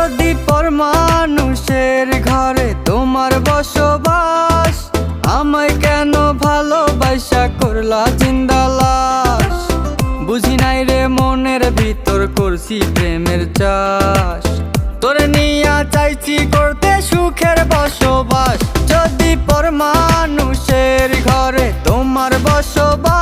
যদি পর মানুষের ঘরে তোমার বসবাস, আমায় কেন ভালোবাসা করলা জিন্দা লাশ? বুঝি নাই রে মনের ভিতর করছি প্রেমের চাষ, তোরে নিয়া চাইছি করতে সুখের বসবাস। যদি পর মানুষের ঘরে তোমার বসবাস,